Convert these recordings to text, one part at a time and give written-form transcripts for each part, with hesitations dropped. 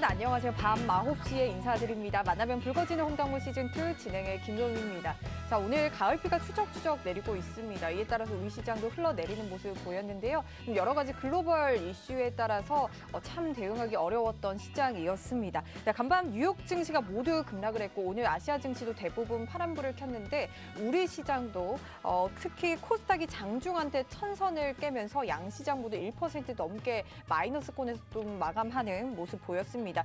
안녕하세요. 밤 9시에 인사드립니다. 만나면 붉어지는 홍당무 시즌2 진행의 김용희입니다. 자, 오늘 가을비가 추적추적 내리고 있습니다. 이에 따라서 우리 시장도 흘러내리는 모습 보였는데요. 여러 가지 글로벌 이슈에 따라서 참 대응하기 어려웠던 시장이었습니다. 자, 간밤 뉴욕 증시가 모두 급락을 했고 오늘 아시아 증시도 대부분 파란불을 켰는데 우리 시장도 특히 코스닥이 장중한테 천선을 깨면서 양시장 모두 1% 넘게 마이너스권에서 좀 마감하는 모습 보였습니다.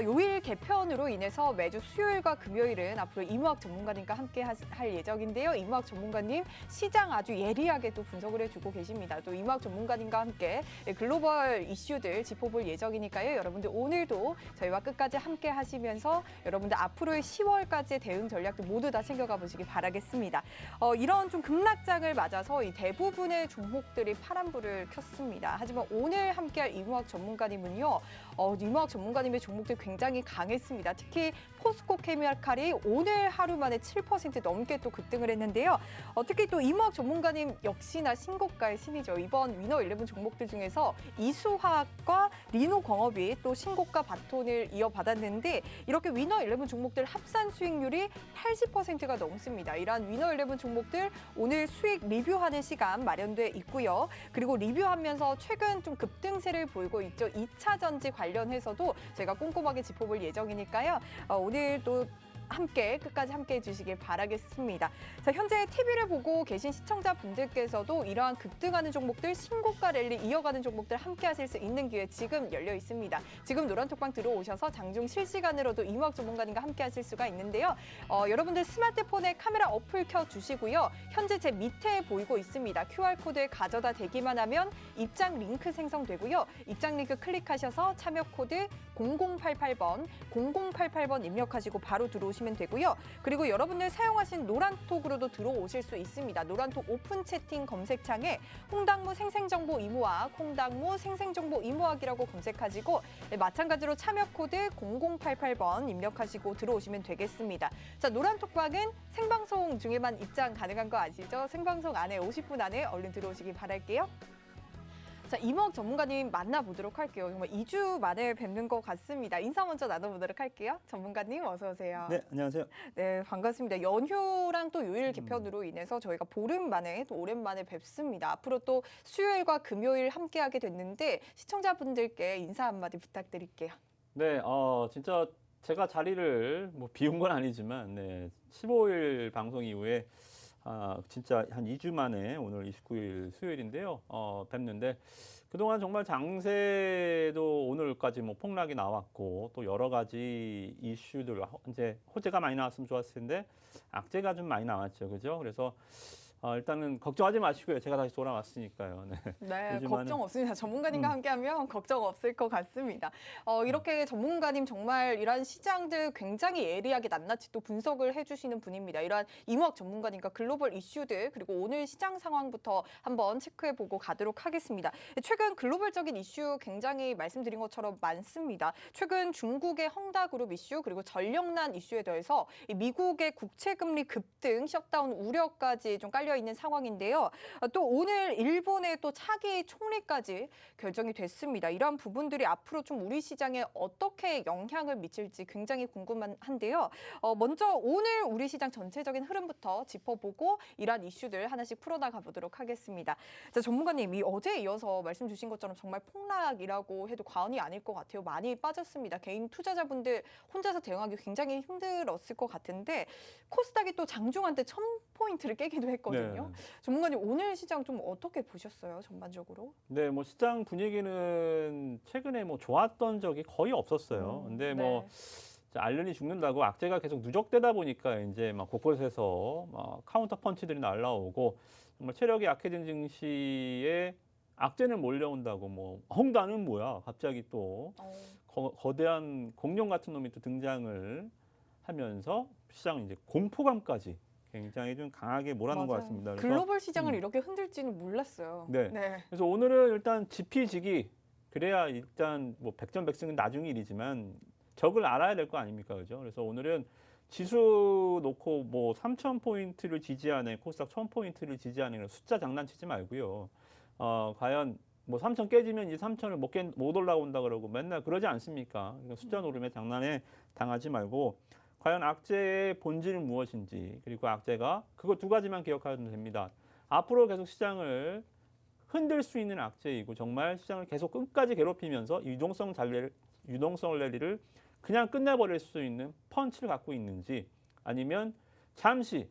요일 개편으로 인해서 매주 수요일과 금요일은 앞으로 이무학 전문가님과 함께 할 예정인데요. 이무학 전문가님 시장 아주 예리하게 또 분석을 해주고 계십니다. 또 이무학 전문가님과 함께 글로벌 이슈들 짚어볼 예정이니까요. 여러분들 오늘도 저희와 끝까지 함께 하시면서 여러분들 앞으로의 10월까지의 대응 전략도 모두 다 챙겨가 보시기 바라겠습니다. 이런 좀 급락장을 맞아서 이 대부분의 종목들이 파란불을 켰습니다. 하지만 오늘 함께할 이무학 전문가님은요. 이무학 전문가님의 종목들 굉장히 강했습니다. 특히 포스코 케미칼이 오늘 하루 만에 7% 넘게 또 급등을 했는데요. 특히 또 이무학 전문가님 역시나 신고가의 신이죠. 이번 위너11 종목들 중에서 이수화학과 리노광업이 또 신고가 바톤을 이어받았는데 이렇게 위너11 종목들 합산 수익률이 80%가 넘습니다. 이러한 위너11 종목들 오늘 수익 리뷰하는 시간 마련돼 있고요. 그리고 리뷰하면서 최근 좀 급등세를 보이고 있죠. 2차 전지 관련해서도 저희가 꼼꼼하게 짚어볼 예정이니까요. 오늘도 끝까지 함께 해주시길 바라겠습니다. 자, 현재 TV를 보고 계신 시청자분들께서도 이러한 급등하는 종목들, 신고가 랠리 이어가는 종목들 함께 하실 수 있는 기회 지금 열려 있습니다. 지금 노란톡방 들어오셔서 장중 실시간으로도 이무학 전문가님과 함께 하실 수가 있는데요. 여러분들 스마트폰에 카메라 어플 켜주시고요. 현재 제 밑에 보이고 있습니다. QR코드에 가져다 대기만 하면 입장 링크 생성되고요. 입장 링크 클릭하셔서 참여 코드 0088번 입력하시고 바로 들어오시면 되고요. 그리고 여러분들 사용하신 노란톡으로도 들어오실 수 있습니다. 노란톡 오픈 채팅 검색창에 홍당무 생생정보 이무학, 홍당무 생생정보 이무학이라고 검색하시고 마찬가지로 참여 코드 0088번 입력하시고 들어오시면 되겠습니다. 자, 노란톡방은 생방송 중에만 입장 가능한 거 아시죠? 생방송 안에 50분 안에 얼른 들어오시기 바랄게요. 자, 이무학 전문가님 만나보도록 할게요. 정말 2주 만에 뵙는 것 같습니다. 인사 먼저 나눠보도록 할게요. 전문가님 어서 오세요. 네, 안녕하세요. 네, 반갑습니다. 연휴랑 또 요일 개편으로 인해서 저희가 보름 만에 또 오랜만에 뵙습니다. 앞으로 또 수요일과 금요일 함께하게 됐는데 시청자분들께 인사 한마디 부탁드릴게요. 네, 진짜 제가 자리를 비운 건 아니지만, 네, 15일 방송 이후에 진짜 한 2주 만에 오늘 29일 수요일인데요. 뵙는데 그동안 정말 장세도 오늘까지 폭락이 나왔고 또 여러 가지 이슈들 이제 호재가 많이 나왔으면 좋았을 텐데 악재가 좀 많이 나왔죠. 그죠? 그래서 일단은 걱정하지 마시고요. 제가 다시 돌아왔으니까요. 네, 걱정 없습니다. 전문가님과 함께하면 걱정 없을 것 같습니다. 이렇게 전문가님 정말 이러한 시장들 굉장히 예리하게 낱낱이 또 분석을 해주시는 분입니다. 이러한 이무학 전문가님과 글로벌 이슈들 그리고 오늘 시장 상황부터 한번 체크해보고 가도록 하겠습니다. 최근 글로벌적인 이슈 굉장히 말씀드린 것처럼 많습니다. 최근 중국의 헝다그룹 이슈 그리고 전력난 이슈에 더해서 미국의 국채금리 급등, 셧다운 우려까지 좀 깔려 있는 상황인데요. 또 오늘 일본의 또 차기 총리까지 결정이 됐습니다. 이러한 부분들이 앞으로 좀 우리 시장에 어떻게 영향을 미칠지 굉장히 궁금한데요. 먼저 오늘 우리 시장 전체적인 흐름부터 짚어보고 이러한 이슈들 하나씩 풀어나가 보도록 하겠습니다. 자, 전문가님, 어제 이어서 말씀 주신 것처럼 정말 폭락이라고 해도 과언이 아닐 것 같아요. 많이 빠졌습니다. 개인 투자자분들 혼자서 대응하기 굉장히 힘들었을 것 같은데 코스닥이 또 장중한테 1000포인트를 깨기도 했거든요. 네. 전문가님 오늘 시장 좀 어떻게 보셨어요? 전반적으로? 네, 시장 분위기는 최근에 좋았던 적이 거의 없었어요. 근데 네. 알른이 죽는다고 악재가 계속 누적되다 보니까 이제 곳곳에서 카운터 펀치들이 날라오고 정말 체력이 약해진 증시에 악재는 몰려온다고 헝다는 뭐야? 갑자기 또 거대한 공룡 같은 놈이 또 등장을 하면서 시장 이제 공포감까지 굉장히 좀 강하게 몰아넣은 것 같습니다. 그래서 글로벌 시장을 이렇게 흔들지는 몰랐어요. 네. 그래서 오늘은 일단 지피지기 그래야 일단 백전백승은 나중 일이지만 적을 알아야 될 거 아닙니까, 그죠? 그래서 오늘은 지수 놓고 3,000포인트를 지지하는 코스닥 1,000포인트를 지지하는 숫자 장난치지 말고요. 과연 뭐 3천 깨지면 이 3천을 못 올라온다 그러고 맨날 그러지 않습니까? 그러니까 숫자 노름에 장난에 당하지 말고 과연 악재의 본질은 무엇인지 그리고 악재가 그거 두 가지만 기억하면 됩니다. 앞으로 계속 시장을 흔들 수 있는 악재이고 정말 시장을 계속 끝까지 괴롭히면서 유동성 랠리를 그냥 끝내버릴 수 있는 펀치를 갖고 있는지 아니면 잠시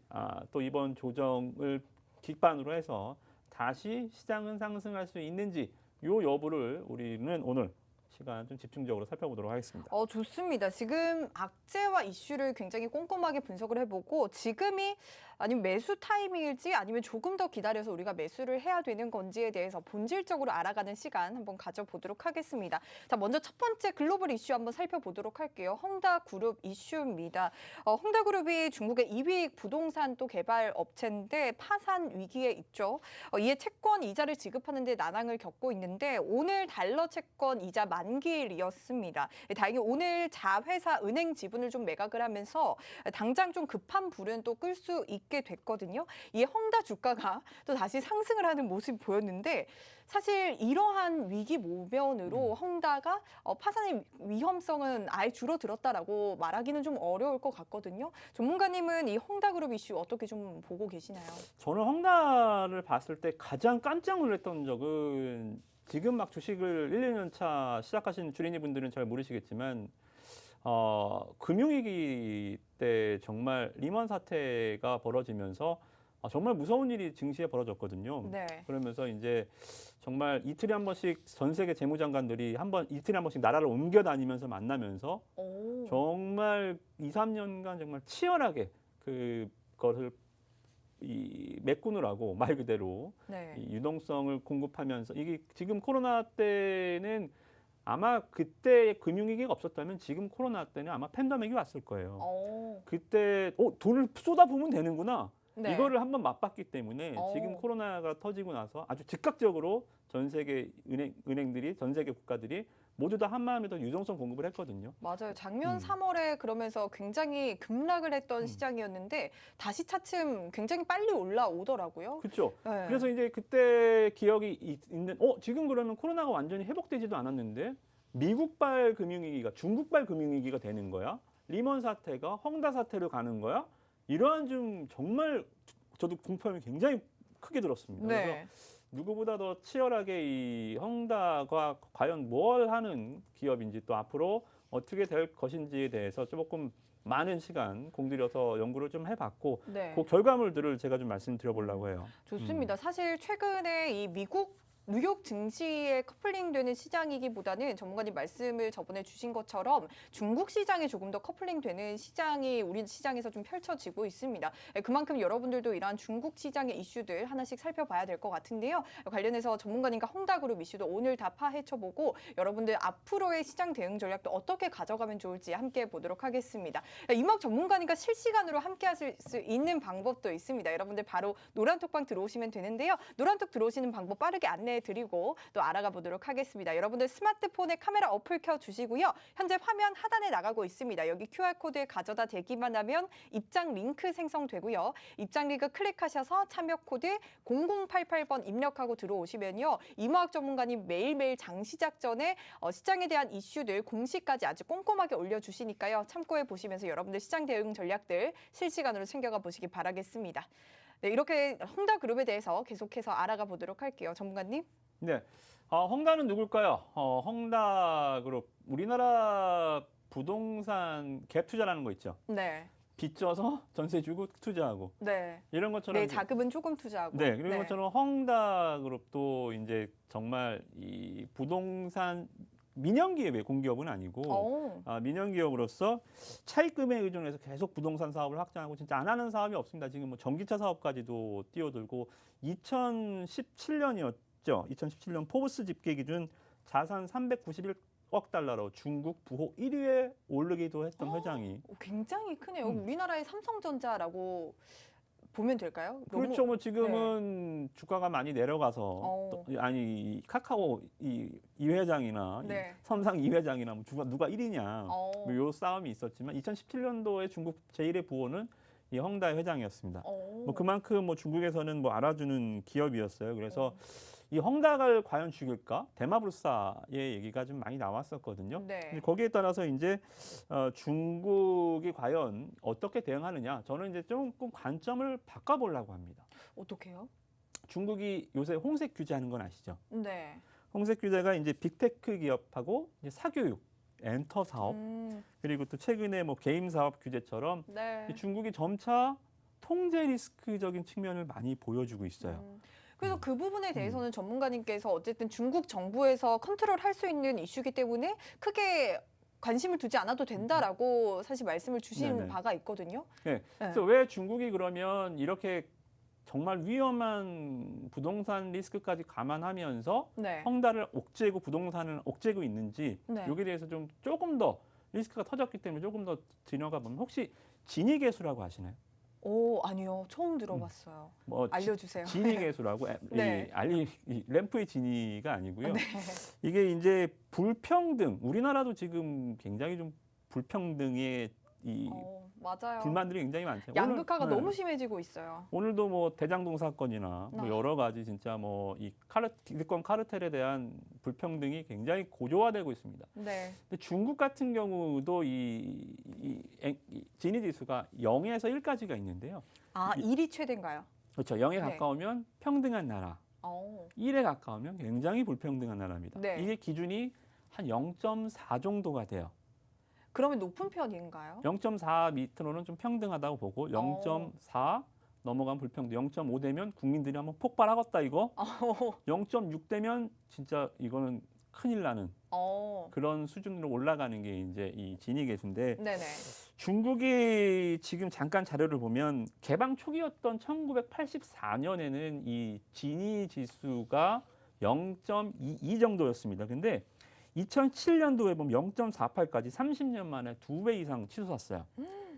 또 이번 조정을 기반으로 해서 다시 시장은 상승할 수 있는지 요 여부를 우리는 오늘 시간 좀 집중적으로 살펴보도록 하겠습니다. 좋습니다. 지금 악재와 이슈를 굉장히 꼼꼼하게 분석을 해보고 지금이 아니면 매수 타이밍일지 아니면 조금 더 기다려서 우리가 매수를 해야 되는 건지에 대해서 본질적으로 알아가는 시간 한번 가져보도록 하겠습니다. 자, 먼저 첫 번째 글로벌 이슈 한번 살펴보도록 할게요. 헝다그룹 이슈입니다. 헝다그룹이 중국의 2위 부동산 또 개발 업체인데 파산 위기에 있죠. 이에 채권 이자를 지급하는 데 난항을 겪고 있는데 오늘 달러 채권 이자 만기일이었습니다. 다행히 오늘 자회사 은행 지분을 좀 매각을 하면서 당장 좀 급한 불은 또 끌 수 있게 됐거든요. 이 헝다 주가가 또 다시 상승을 하는 모습이 보였는데 사실 이러한 위기 모면으로 헝다가 파산의 위험성은 아예 줄어들었다라고 말하기는 좀 어려울 것 같거든요. 전문가님은 이 헝다그룹 이슈 어떻게 좀 보고 계시나요? 저는 헝다를 봤을 때 가장 깜짝 놀랐던 적은 지금 막 주식을 1, 2년 차 시작하신 주린이 분들은 잘 모르시겠지만 금융위기 때 정말 리먼 사태가 벌어지면서 정말 무서운 일이 증시에 벌어졌거든요. 네. 그러면서 이제 정말 이틀에 한 번씩 전 세계 재무장관들이 이틀에 한 번씩 나라를 옮겨 다니면서 만나면서 정말 2, 3년간 정말 치열하게 그것을 메꾸느라고 말 그대로 네. 이 유동성을 공급하면서 이게 지금 코로나 때는 아마 그때 금융위기가 없었다면 지금 코로나 때는 아마 팬데믹이 왔을 거예요. 그때 돈을 쏟아부으면 되는구나. 네. 이거를 한번 맛봤기 때문에 오. 지금 코로나가 터지고 나서 아주 즉각적으로 전 세계 은행들이 전 세계 국가들이 모두 다 한마음에서 유동성 공급을 했거든요. 맞아요. 작년 3월에 그러면서 굉장히 급락을 했던 시장이었는데 다시 차츰 굉장히 빨리 올라오더라고요. 그렇죠. 네. 그래서 이제 그때 기억이 있는 지금 그러면 코로나가 완전히 회복되지도 않았는데 미국발 금융위기가 중국발 금융위기가 되는 거야? 리먼 사태가 헝다 사태로 가는 거야? 이러한 좀 정말 저도 공포감이 굉장히 크게 들었습니다. 네. 그래서 누구보다 더 치열하게 이 헝다가 과연 뭘 하는 기업인지 또 앞으로 어떻게 될 것인지에 대해서 조금 많은 시간 공들여서 연구를 좀 해봤고 네. 그 결과물들을 제가 좀 말씀드려보려고 해요. 좋습니다. 사실 최근에 이 뉴욕 증시에 커플링되는 시장이기보다는 전문가님 말씀을 저번에 주신 것처럼 중국 시장에 조금 더 커플링되는 시장이 우리 시장에서 좀 펼쳐지고 있습니다. 그만큼 여러분들도 이러한 중국 시장의 이슈들 하나씩 살펴봐야 될 것 같은데요. 관련해서 전문가님과 헝다그룹 이슈도 오늘 다 파헤쳐보고 여러분들 앞으로의 시장 대응 전략도 어떻게 가져가면 좋을지 함께 보도록 하겠습니다. 이막 전문가님과 실시간으로 함께 하실 수 있는 방법도 있습니다. 여러분들 바로 노란톡방 들어오시면 되는데요. 노란톡 들어오시는 방법 빠르게 안내해 드리고 또 알아가 보도록 하겠습니다. 여러분들 스마트폰에 카메라 어플 켜주시고요. 현재 화면 하단에 나가고 있습니다. 여기 QR코드에 가져다 대기만 하면 입장 링크 생성되고요. 입장 링크 클릭하셔서 참여 코드 0088번 입력하고 들어오시면요. 이모학 전문가님 매일매일 장 시작 전에 시장에 대한 이슈들 공시까지 아주 꼼꼼하게 올려주시니까요. 참고해 보시면서 여러분들 시장 대응 전략들 실시간으로 챙겨가 보시기 바라겠습니다. 네, 이렇게 헝다그룹에 대해서 계속해서 알아가 보도록 할게요. 전문가님. 네, 헝다는 누굴까요? 헝다그룹 우리나라 부동산 갭 투자라는 거 있죠. 네. 빚져서 전세 주고 투자하고 네. 이런 것처럼 내 자금은 조금 투자하고. 네, 그런 것처럼 헝다그룹도 이제 정말 이 부동산 민영 기업의 공기업은 아니고 민영 기업으로서 차입금에 의존해서 계속 부동산 사업을 확장하고 진짜 안 하는 사업이 없습니다. 지금 뭐 전기차 사업까지도 뛰어들고 2017년이었죠. 2017년 포브스 집계 기준 자산 391억 달러로 중국 부호 1위에 오르기도 했던 회장이. 굉장히 크네요. 우리나라의 삼성전자라고 보면 될까요? 그렇죠. 뭐 지금은 주가가 많이 내려가서 아니 카카오 이 회장이나 네. 삼성 이 회장이나 뭐 누가 1위냐 뭐 요 싸움이 있었지만 2017년도에 중국 제1의 부호는 이 헝다의 회장이었습니다. 오. 뭐 그만큼 뭐 중국에서는 뭐 알아주는 기업이었어요. 그래서 이 헝다를 과연 죽일까? 대마불사의 얘기가 좀 많이 나왔었거든요. 네. 근데 거기에 따라서 이제 중국이 과연 어떻게 대응하느냐? 저는 이제 조금 관점을 바꿔보려고 합니다. 어떻게요? 중국이 요새 홍색 규제하는 건 아시죠? 네. 홍색 규제가 이제 빅테크 기업하고 이제 사교육, 엔터 사업, 그리고 또 최근에 뭐 게임 사업 규제처럼 네. 이 중국이 점차 통제 리스크적인 측면을 많이 보여주고 있어요. 그래서 그 부분에 대해서는 전문가님께서 어쨌든 중국 정부에서 컨트롤할 수 있는 이슈이기 때문에 크게 관심을 두지 않아도 된다라고 사실 말씀을 주신 네네. 바가 있거든요. 네. 그래서 왜 중국이 그러면 이렇게 정말 위험한 부동산 리스크까지 감안하면서 네. 헝다를 옥죄고 부동산을 옥죄고 있는지 네. 여기에 대해서 좀 조금 더 리스크가 터졌기 때문에 조금 더 들어가 보면 혹시 진위계수라고 아시나요? 오, 아니요. 처음 들어봤어요. 뭐 알려주세요. 진위계수라고 네. 이 램프의 진위가 아니고요. 네. 이게 이제 불평등, 우리나라도 지금 굉장히 좀 불평등의 이 맞아요. 불만들이 굉장히 많죠. 양극화가 오늘, 너무 심해지고 있어요. 오늘도 뭐 대장동 사건이나 뭐 네. 여러 가지 진짜 뭐 이 기득권 카르텔에 대한 불평등이 굉장히 고조화되고 있습니다. 네. 근데 중국 같은 경우도 이 지니 지수가 0에서 1까지가 있는데요. 아, 1이 최대인가요? 그렇죠. 0에 네. 가까우면 평등한 나라, 오. 1에 가까우면 굉장히 불평등한 나라입니다. 네. 이게 기준이 한 0.4 정도가 돼요. 그러면 높은 편인가요? 0.4 밑으로는 좀 평등하다고 보고 0.4 넘어가면 불평등, 0.5 되면 국민들이 한번 폭발하겠다 이거. 0.6 되면 진짜 이거는 큰일 나는 그런 수준으로 올라가는 게 이제 이 지니 계수인데 네네. 중국이 지금 잠깐 자료를 보면 개방 초기였던 1984년에는 이 지니 지수가 0.22 정도였습니다. 근데 2007년도에 보면 0.48까지 30년 만에 2배 이상 치솟았어요.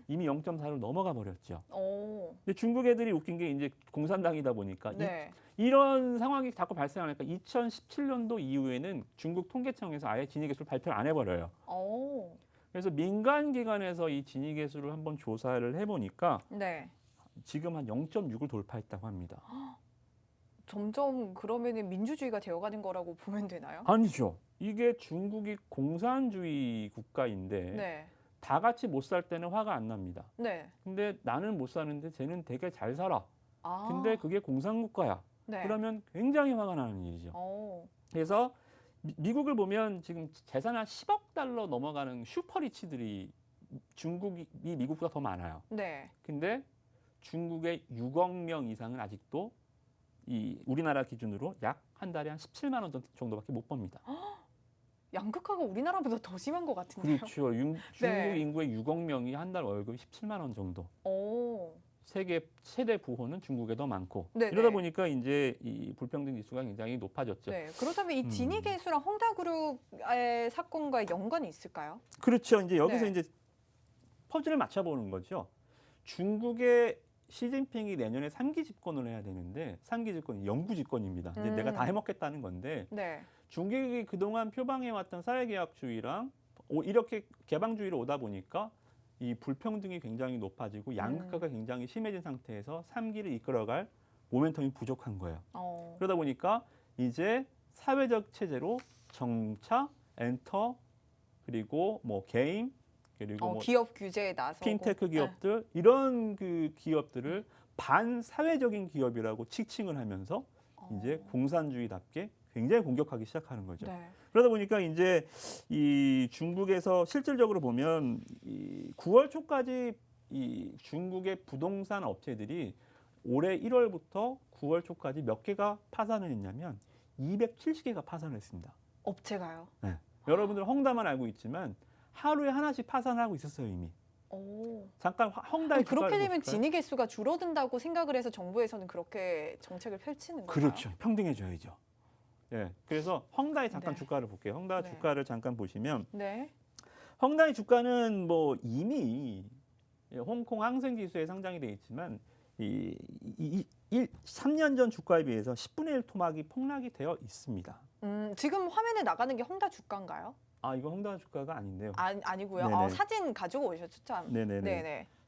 이미 0.4를 넘어가 버렸죠. 근데 중국 애들이 웃긴 게 이제 공산당이다 보니까 네. 이런 상황이 자꾸 발생하니까 2017년도 이후에는 중국 통계청에서 아예 진위계수를 발표를 안 해버려요. 그래서 민간 기관에서 이 진위계수를 한번 조사를 해보니까 네. 지금 한 0.6을 돌파했다고 합니다. 점점 그러면은 민주주의가 되어가는 거라고 보면 되나요? 아니죠. 이게 중국이 공산주의 국가인데 네. 다 같이 못 살 때는 화가 안 납니다. 네. 근데 나는 못 사는데 쟤는 되게 잘 살아. 아. 근데 그게 공산국가야. 네. 그러면 굉장히 화가 나는 일이죠. 그래서 미국을 보면 지금 재산 한 10억 달러 넘어가는 슈퍼리치들이 중국이 미국보다 더 많아요. 네. 근데 중국의 6억 명 이상은 아직도 이 우리나라 기준으로 약 한 달에 한 17만 원 정도밖에 못 법니다. 양극화가 우리나라보다 더 심한 것 같은데요. 그렇죠. 중국 네. 인구의 6억 명이 한 달 월급이 17만 원 정도. 세계 최대 부호는 중국에 더 많고 네네. 이러다 보니까 이제 이 불평등 지수가 굉장히 높아졌죠. 네. 그렇다면 이 지니계수랑 헝다그룹의 사건과 연관이 있을까요? 그렇죠. 이제 여기서 네. 이제 퍼즐을 맞춰보는 거죠. 중국의 시진핑이 내년에 3기 집권을 해야 되는데 3기 집권이 영구 집권입니다. 이제 내가 다 해먹겠다는 건데 네. 중국이 그동안 표방해왔던 사회계약주의랑 이렇게 개방주의로 오다 보니까 이 불평등이 굉장히 높아지고 양극화가 굉장히 심해진 상태에서 3기를 이끌어갈 모멘텀이 부족한 거예요. 그러다 보니까 이제 사회적 체제로 정차, 엔터, 그리고 뭐 게임, 그리고 뭐 기업 규제에 나서고. 핀테크 기업들 이런 그 기업들을 반사회적인 기업이라고 칭칭을 하면서 이제 공산주의답게 굉장히 공격하기 시작하는 거죠. 네. 그러다 보니까 이제 이 중국에서 실질적으로 보면 이 9월 초까지 이 중국의 부동산 업체들이 올해 1월부터 9월 초까지 몇 개가 파산을 했냐면 270개가 파산을 했습니다. 업체가요? 네. 여러분들 헝다만 알고 있지만 하루에 하나씩 파산하고 있었어요 이미. 잠깐 헝다의 그렇게 되면 볼까요? 진위 개수가 줄어든다고 생각을 해서 정부에서는 그렇게 정책을 펼치는 건가요? 그렇죠. 평등해져야죠. 예. 그래서 헝다의 잠깐 네. 주가를 볼게요. 헝다 네. 주가를 잠깐 보시면 네. 헝다의 주가는 뭐 이미 홍콩 항생 지수에 상장이 돼 있지만 3년 전 주가에 비해서 10분의 1 토막이 폭락이 되어 있습니다. 지금 화면에 나가는 게 헝다 주가인가요? 아, 이거 헝다 주가가 아닌데요. 아니고요. 네네. 사진 가지고 오셨죠, 참. 네네네. 네네.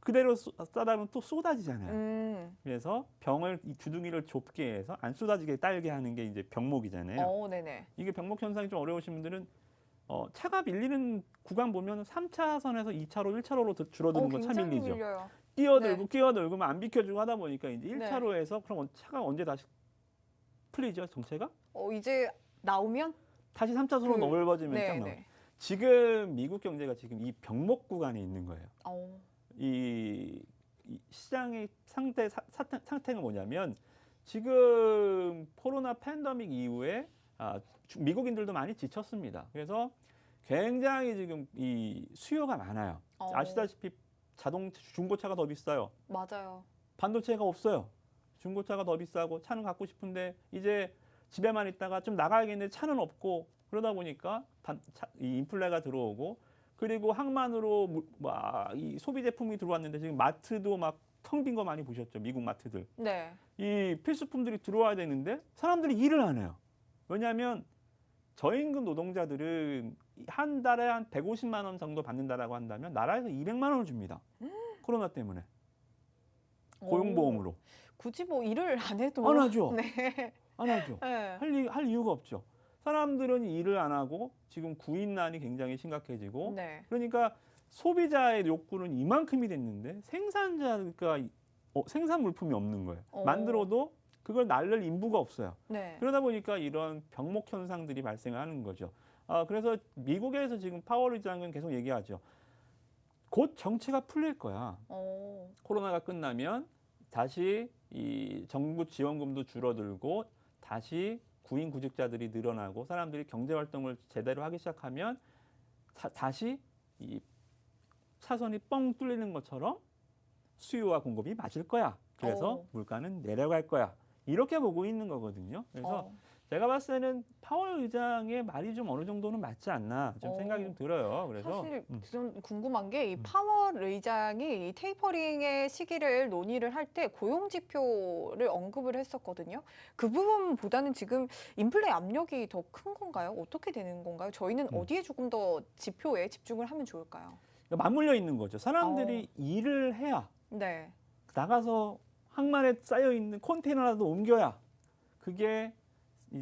그대로 싸다 보면 또 쏟아지잖아요. 그래서 병을 이 주둥이를 좁게 해서 안 쏟아지게 딸게 하는 게 이제 병목이잖아요. 네네. 이게 병목 현상이 좀 어려우신 분들은 차가 밀리는 구간 보면 3차선에서 2차로, 1차로로 줄어드는 건 차 굉장히 밀리죠. 밀려요. 끼어들고 네. 끼어들고 막 안 비켜주고 하다 보니까 이제 네. 1차로에서 그럼 차가 언제 다시 풀리죠, 정체가? 이제 나오면? 다시 3차선으로 넓어지면 쫙 나와요. 네네. 지금 미국 경제가 지금 이 병목 구간에 있는 거예요. 이 시장의 상태가 뭐냐면 지금 코로나 팬데믹 이후에 미국인들도 많이 지쳤습니다. 그래서 굉장히 지금 이 수요가 많아요. 아시다시피 중고차가 더 비싸요. 맞아요. 반도체가 없어요. 중고차가 더 비싸고 차는 갖고 싶은데 이제 집에만 있다가 좀 나가야겠는데 차는 없고 그러다 보니까 이 인플레가 들어오고 그리고 항만으로 이 소비 제품이 들어왔는데 지금 마트도 막 텅 빈 거 많이 보셨죠? 미국 마트들. 네. 이 필수품들이 들어와야 되는데 사람들이 일을 안 해요. 왜냐하면 저임금 노동자들은 한 달에 한 150만 원 정도 받는다라고 한다면 나라에서 200만 원을 줍니다. 코로나 때문에. 고용보험으로. 굳이 뭐 일을 안 해도. 안 하죠. 네. 안 하죠. 네. 할 이유가 없죠. 사람들은 일을 안 하고 지금 구인난이 굉장히 심각해지고 네. 그러니까 소비자의 욕구는 이만큼이 됐는데 생산자가 생산 물품이 없는 거예요. 만들어도 그걸 날릴 인부가 없어요. 네. 그러다 보니까 이런 병목 현상들이 발생하는 거죠. 그래서 미국에서 지금 파월 의장은 계속 얘기하죠. 곧 정체가 풀릴 거야. 코로나가 끝나면 다시 이 정부 지원금도 줄어들고 다시 구인 구직자들이 늘어나고 사람들이 경제 활동을 제대로 하기 시작하면 다시 이 차선이 뻥 뚫리는 것처럼 수요와 공급이 맞을 거야. 그래서 물가는 내려갈 거야. 이렇게 보고 있는 거거든요. 그래서 제가 봤을 때는 파월 의장의 말이 좀 어느 정도는 맞지 않나 좀 생각이 좀 들어요. 그래서 사실 좀 궁금한 게 이 파월 의장이 이 테이퍼링의 시기를 논의를 할 때 고용 지표를 언급을 했었거든요. 그 부분보다는 지금 인플레 압력이 더 큰 건가요? 어떻게 되는 건가요? 저희는 어디에 조금 더 지표에 집중을 하면 좋을까요? 맞물려 있는 거죠. 사람들이 일을 해야 네. 나가서 항만에 쌓여 있는 컨테이너라도 옮겨야 그게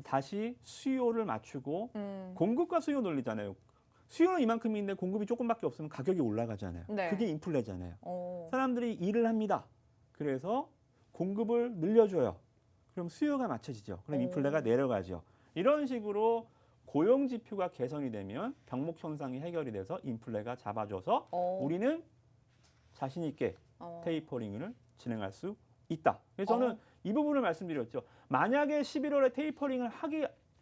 다시 수요를 맞추고 공급과 수요 논리잖아요. 수요는 이만큼인데 공급이 조금밖에 없으면 가격이 올라가잖아요. 네. 그게 인플레잖아요. 사람들이 일을 합니다. 그래서 공급을 늘려줘요. 그럼 수요가 맞춰지죠. 그럼 인플레가 내려가죠. 이런 식으로 고용 지표가 개선이 되면 병목 현상이 해결이 돼서 인플레가 잡아줘서 우리는 자신 있게 테이퍼링을 진행할 수 있다. 그래서 저는 이 부분을 말씀드렸죠. 만약에 11월에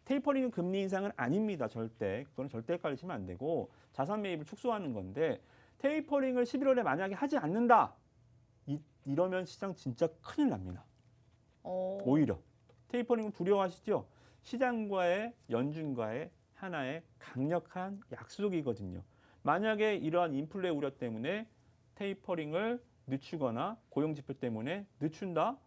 테이퍼링은 금리 인상은 아닙니다. 절대. 그거는 절대 헷갈리시면 안 되고 자산 매입을 축소하는 건데 테이퍼링을 11월에 만약에 하지 않는다. 이러면 시장 진짜 큰일 납니다. 오히려. 테이퍼링을 두려워하시죠? 시장과의 연준과의 하나의 강력한 약속이거든요. 만약에 이러한 인플레 우려 때문에 테이퍼링을 늦추거나 고용지표 때문에 늦춘다.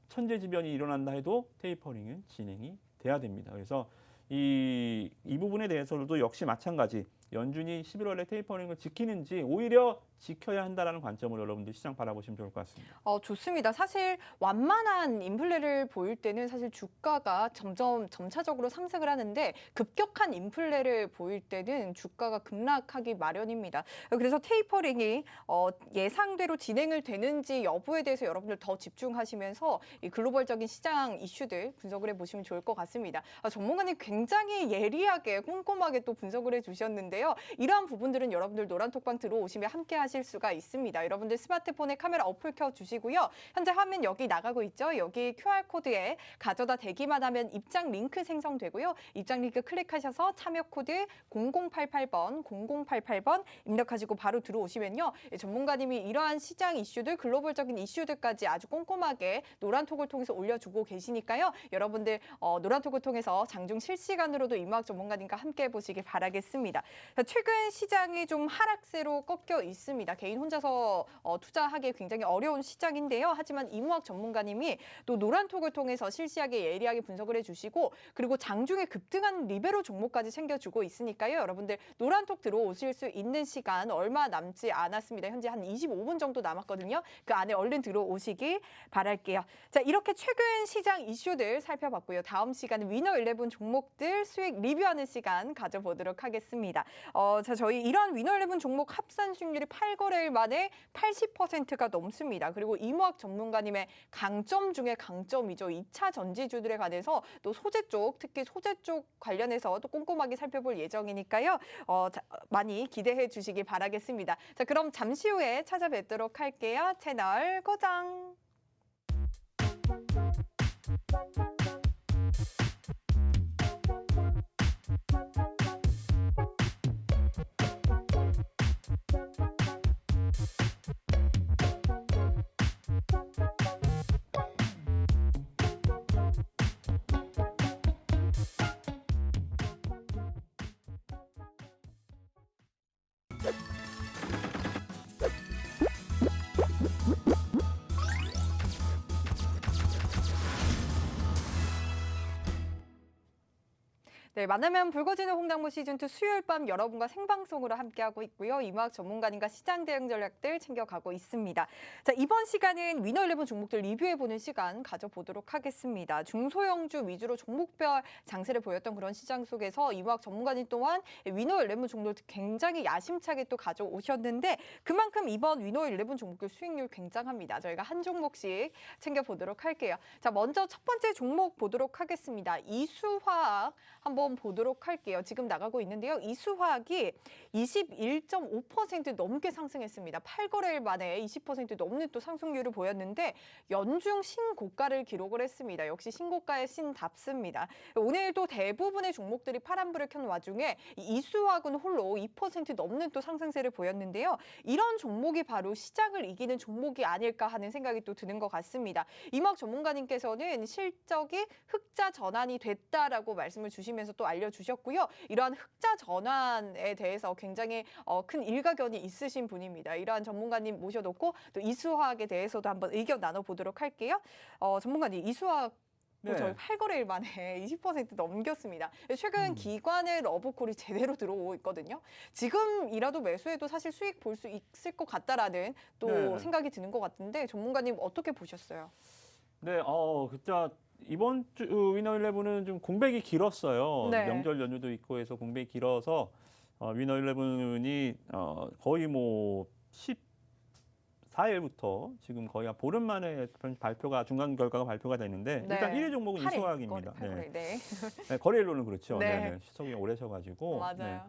천재지변이 일어난다 해도 테이퍼링은 진행이 돼야 됩니다. 그래서 이 부분에 대해서도 역시 마찬가지. 연준이 11월에 테이퍼링을 지키는지 오히려 지켜야 한다라는 관점으로 여러분들 시장 바라보시면 좋을 것 같습니다. 좋습니다. 사실 완만한 인플레를 보일 때는 사실 주가가 점차적으로 상승을 하는데 급격한 인플레를 보일 때는 주가가 급락하기 마련입니다. 그래서 테이퍼링이 예상대로 진행을 되는지 여부에 대해서 여러분들 더 집중하시면서 이 글로벌적인 시장 이슈들 분석을 해보시면 좋을 것 같습니다. 전문가님 굉장히 예리하게 꼼꼼하게 또 분석을 해주셨는데요. 이러한 부분들은 여러분들 노란톡방 들어오시면 함께 하실 수가 있습니다. 여러분들 스마트폰에 카메라 어플 켜주시고요. 현재 화면 여기 나가고 있죠. 여기 QR코드에 가져다 대기만 하면 입장 링크 생성되고요. 입장 링크 클릭하셔서 참여 코드 0088번 입력하시고 바로 들어오시면요. 전문가님이 이러한 시장 이슈들, 글로벌적인 이슈들까지 아주 꼼꼼하게 노란톡을 통해서 올려주고 계시니까요. 여러분들 노란톡을 통해서 장중 실시간으로도 임학 전문가님과 함께 해보시길 바라겠습니다. 자, 최근 시장이 좀 하락세로 꺾여 있습니다. 개인 혼자서 투자하기 굉장히 어려운 시장인데요. 하지만 이무학 전문가님이 또 노란톡을 통해서 실시하게 예리하게 분석을 해주시고 그리고 장중에 급등한 리베로 종목까지 챙겨주고 있으니까요. 여러분들 노란톡 들어오실 수 있는 시간 얼마 남지 않았습니다. 현재 한 25분 정도 남았거든요. 그 안에 얼른 들어오시기 바랄게요. 자, 이렇게 최근 시장 이슈들 살펴봤고요. 다음 시간은 위너 11 종목들 수익 리뷰하는 시간 가져보도록 하겠습니다. 자, 저희 이런 위너 11 종목 합산 수익률이 8거래일 만에 80%가 넘습니다. 그리고 이무학 전문가님의 강점 중에 강점이죠. 2차 전지주들에 관해서 또 소재 쪽, 특히 소재 쪽 관련해서 또 꼼꼼하게 살펴볼 예정이니까요. 자, 많이 기대해 주시기 바라겠습니다. 자, 그럼 잠시 후에 찾아뵙도록 할게요. 채널 고정. 네, 만나면 붉어지는 홍당무 시즌2 수요일 밤 여러분과 생방송으로 함께하고 있고요. 이무학 전문가님과 시장 대응 전략들 챙겨가고 있습니다. 자, 이번 시간은 위너 11 종목들 리뷰해보는 시간 가져보도록 하겠습니다. 중소형주 위주로 종목별 장세를 보였던 그런 시장 속에서 이무학 전문가님 또한 위너 11 종목들 굉장히 야심차게 또 가져오셨는데 그만큼 이번 위너 11 종목들 수익률 굉장합니다. 저희가 한 종목씩 챙겨보도록 할게요. 자, 먼저 첫 번째 종목 보도록 하겠습니다. 이수화학 한번 보도록 할게요. 지금 나가고 있는데요. 이수화학이 21.5% 넘게 상승했습니다. 8거래일 만에 20% 넘는 또 상승률을 보였는데 연중 신고가를 기록을 했습니다. 역시 신고가의 신답습니다. 오늘도 대부분의 종목들이 파란불을 켠 와중에 이수화학은 홀로 2% 넘는 또 상승세를 보였는데요. 이런 종목이 바로 시장을 이기는 종목이 아닐까 하는 생각이 또 드는 것 같습니다. 이무학 전문가님께서는 실적이 흑자 전환이 됐다라고 말씀을 주시면서 또 알려주셨고요. 이러한 흑자 전환에 대해서 굉장히 큰 일가견이 있으신 분입니다. 이러한 전문가님 모셔놓고 또 이수화학에 대해서도 한번 의견 나눠보도록 할게요. 전문가님, 이수화학 네. 저희 8거래일 만에 20% 넘겼습니다. 최근 기관의 러브콜이 제대로 들어오고 있거든요. 지금이라도 매수해도 사실 수익 볼 수 있을 것 같다라는 또 네. 생각이 드는 것 같은데 전문가님 어떻게 보셨어요? 네, 진짜 이번 주 위너 11은 좀 공백이 길었어요. 네. 명절 연휴도 있고 해서 공백이 길어서 위너 11이 거의 뭐 14일부터 지금 거의 한 보름 만에 발표가 중간 결과가 발표가 되는데 네. 일단 1위 종목은 8일, 이수화학입니다. 거래, 네. 네. 네, 거래일로는 그렇죠. 네. 네. 네. 시속이 오래셔가지고. 맞아요. 네.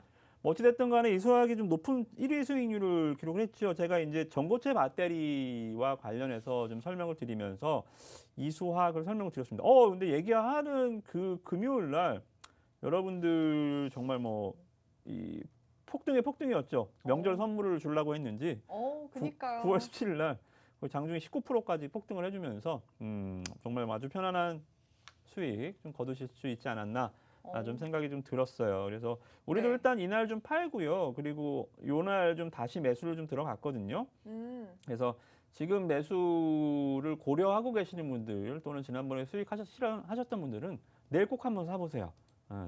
뭐 어찌됐든 간에 이수화학이 좀 높은 1위 수익률을 기록을 했죠. 제가 이제 전고체 배터리와 관련해서 좀 설명을 드리면서 이수화학을 설명을 드렸습니다. 근데 얘기하는 그 금요일 날 여러분들 정말 뭐 이 폭등이었죠. 명절 선물을 주려고 했는지 그니까요. 9월 17일 날 장중에 19%까지 폭등을 해주면서 정말 아주 편안한 수익 좀 거두실 수 있지 않았나. 좀 생각이 좀 들었어요. 그래서 우리도 네. 일단 이날 좀 팔고요. 그리고 요날 좀 다시 매수를 좀 들어갔거든요. 그래서 지금 매수를 고려하고 계시는 분들 또는 지난번에 수익하셨던 분들은 내일 꼭 한번 사보세요.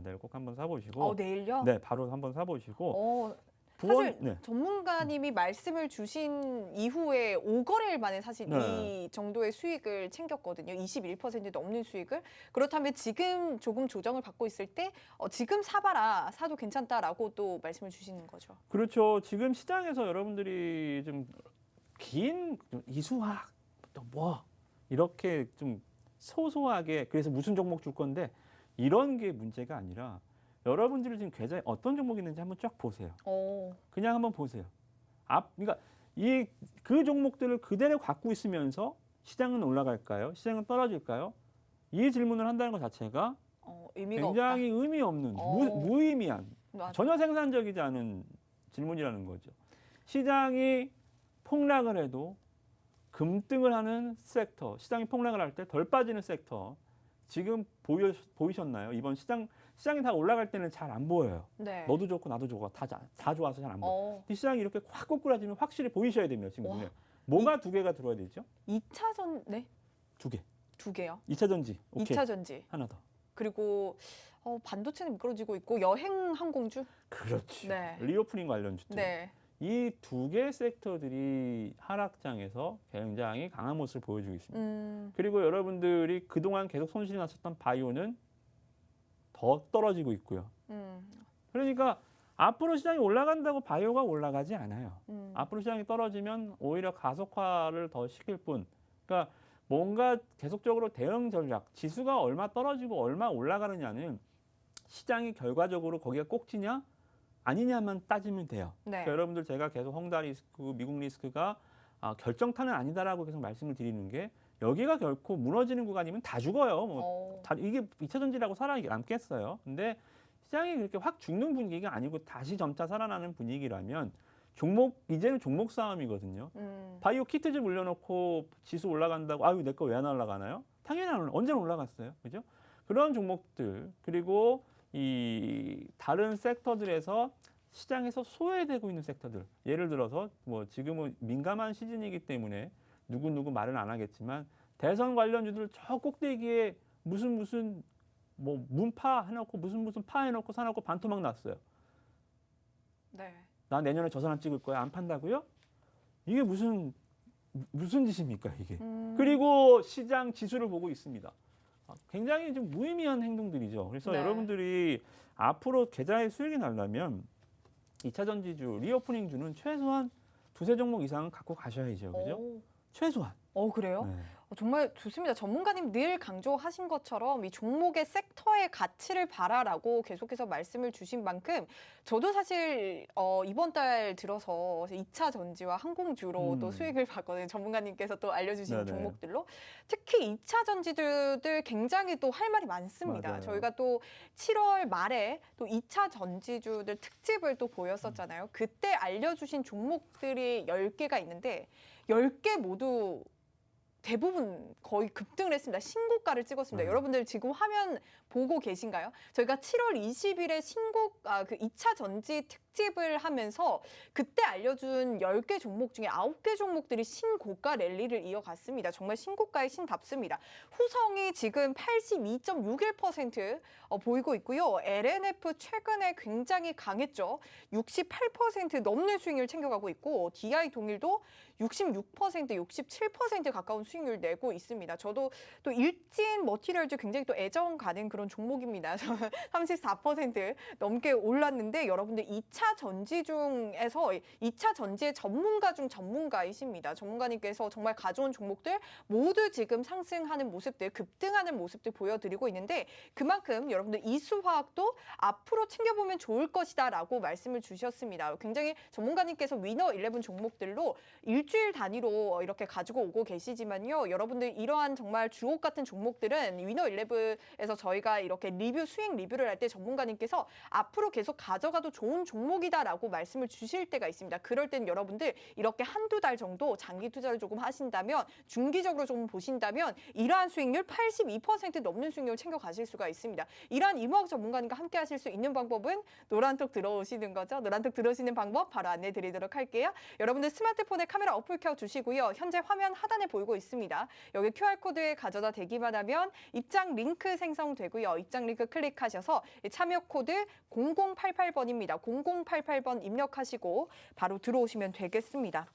내일 꼭 한번 사보시고. 내일요? 네, 바로 한번 사보시고. 사실 네. 전문가님이 말씀을 주신 이후에 5거래일 만에 사실 네. 이 정도의 수익을 챙겼거든요. 21% 넘는 수익을. 그렇다면 지금 조금 조정을 받고 있을 때 지금 사봐라, 사도 괜찮다라고 또 말씀을 주시는 거죠. 그렇죠. 지금 시장에서 여러분들이 좀 긴 이수학 또 뭐 이렇게 좀 소소하게 그래서 무슨 종목 줄 건데 이런 게 문제가 아니라 여러분들이 지금 계좌에 어떤 종목이 있는지 한번 쫙 보세요. 그냥 한번 보세요. 그러니까 그 종목들을 그대로 갖고 있으면서 시장은 올라갈까요? 시장은 떨어질까요? 이 질문을 한다는 것 자체가 의미가 굉장히 의미 없는 무의미한 맞아. 전혀 생산적이지 않은 질문이라는 거죠. 시장이 폭락을 해도 금등을 하는 섹터, 시장이 폭락을 할 때 덜 빠지는 섹터, 지금 보이셨나요? 이번 시장이 다 올라갈 때는 잘 안 보여요. 네. 너도 좋고 나도 좋고 다 좋아서 잘 안 보여. 어, 이 시장이 이렇게 확 꼬꾸라지면 확실히 보이셔야 됩니다. 지금 와. 보면 뭐가 두 개가 들어야 되죠? 2차 전, 네, 두 개. 2개요. 2차 전지. 오케이. 2차 전지. 하나 더. 그리고 반도체는 미끄러지고 있고 여행 항공주. 그렇죠. 네. 리오프닝 관련주들. 네. 이 두 개 섹터들이 하락장에서 굉장히 강한 모습을 보여주고 있습니다. 그리고 여러분들이 그동안 계속 손실이 났었던 바이오는 더 떨어지고 있고요. 그러니까 앞으로 시장이 올라간다고 바이오가 올라가지 않아요. 앞으로 시장이 떨어지면 오히려 가속화를 더 시킬 뿐. 그러니까 뭔가 계속적으로 대응 전략, 지수가 얼마 떨어지고 얼마 올라가느냐는 시장이 결과적으로 거기가 꼭지냐 아니냐만 따지면 돼요. 네. 그러니까 여러분들 제가 계속 헝다 리스크, 미국 리스크가 결정타는 아니다라고 계속 말씀을 드리는 게 여기가 결코 무너지는 구간이면 다 죽어요. 뭐 이게 2차 전지라고 살아남겠어요. 근데 시장이 그렇게 확 죽는 분위기가 아니고 다시 점차 살아나는 분위기라면 이제는 종목 싸움이거든요. 바이오 키트즈 물려놓고 지수 올라간다고 아유 내 거 왜 안 올라가나요? 당연히 언제는 올라갔어요. 그죠? 그런 종목들 그리고 이 다른 섹터들에서 시장에서 소외되고 있는 섹터들 예를 들어서 뭐 지금은 민감한 시즌이기 때문에 누구 말은 안 하겠지만 대선 관련주들 저 꼭대기에 무슨 뭐 문파 해놓고 무슨 파 해놓고 사놓고 반토막 났어요. 네. 나 내년에 저 사람 찍을 거야 안 판다고요? 이게 무슨 짓입니까 이게? 그리고 시장 지수를 보고 있습니다. 굉장히 좀 무의미한 행동들이죠. 그래서 네. 여러분들이 앞으로 계좌의 수익이 나려면 2차 전지주, 리오프닝주는 최소한 두세 종목 이상은 갖고 가셔야죠. 그죠? 최소한. 그래요? 네. 정말 좋습니다. 전문가님 늘 강조하신 것처럼 이 종목의 섹터의 가치를 봐라라고 계속해서 말씀을 주신 만큼 저도 사실 이번 달 들어서 2차 전지와 항공주로 또 수익을 봤거든요. 전문가님께서 또 알려주신 네네. 종목들로. 특히 2차 전지들 굉장히 또 할 말이 많습니다. 맞아요. 저희가 또 7월 말에 또 2차 전지주들 특집을 또 보였었잖아요. 그때 알려주신 종목들이 10개가 있는데 10개 모두 대부분 거의 급등을 했습니다. 신고가를 찍었습니다. 여러분들 지금 화면 보고 계신가요? 저희가 7월 20일에 그 2차 전지 특집을 하면서 그때 알려준 10개 종목 중에 9개 종목들이 신고가 랠리를 이어갔습니다. 정말 신고가에 신답습니다. 후성이 지금 82.61% 보이고 있고요. LNF 최근에 굉장히 강했죠. 68% 넘는 수익률 챙겨가고 있고 DI 동일도 66%, 67% 가까운 수익률 내고 있습니다. 저도 또 일진 머티리얼즈 굉장히 또 애정 가는 그런 종목입니다. 34% 넘게 올랐는데 여러분들 2차 전지 중에서 2차 전지의 전문가 중 전문가이십니다. 전문가님께서 정말 가져온 종목들 모두 지금 상승하는 모습들, 급등하는 모습들 보여드리고 있는데 그만큼 여러분들 이수화학도 앞으로 챙겨보면 좋을 것이다라고 말씀을 주셨습니다. 굉장히 전문가님께서 위너 11 종목들로 일주일 단위로 이렇게 가지고 오고 계시지만요. 여러분들 이러한 정말 주옥 같은 종목들은 위너 11에서 저희가 이렇게 수익 리뷰를 할 때 전문가님께서 앞으로 계속 가져가도 좋은 종목이다라고 말씀을 주실 때가 있습니다. 그럴 땐 여러분들 이렇게 한두 달 정도 장기 투자를 조금 하신다면 중기적으로 조금 보신다면 이러한 수익률 82% 넘는 수익률을 챙겨 가실 수가 있습니다. 이러한 이모학 전문가님과 함께 하실 수 있는 방법은 노란톡 들어오시는 거죠. 노란톡 들어오시는 방법 바로 안내 드리도록 할게요. 여러분들 스마트폰에 카메라 어플 켜주시고요. 현재 화면 하단에 보이고 있습니다. 여기 QR코드에 가져다 대기만 하면 입장 링크 생성되고요. 입장 링크 클릭하셔서 참여 코드 0088번입니다. 0088번 입력하시고 바로 들어오시면 되겠습니다.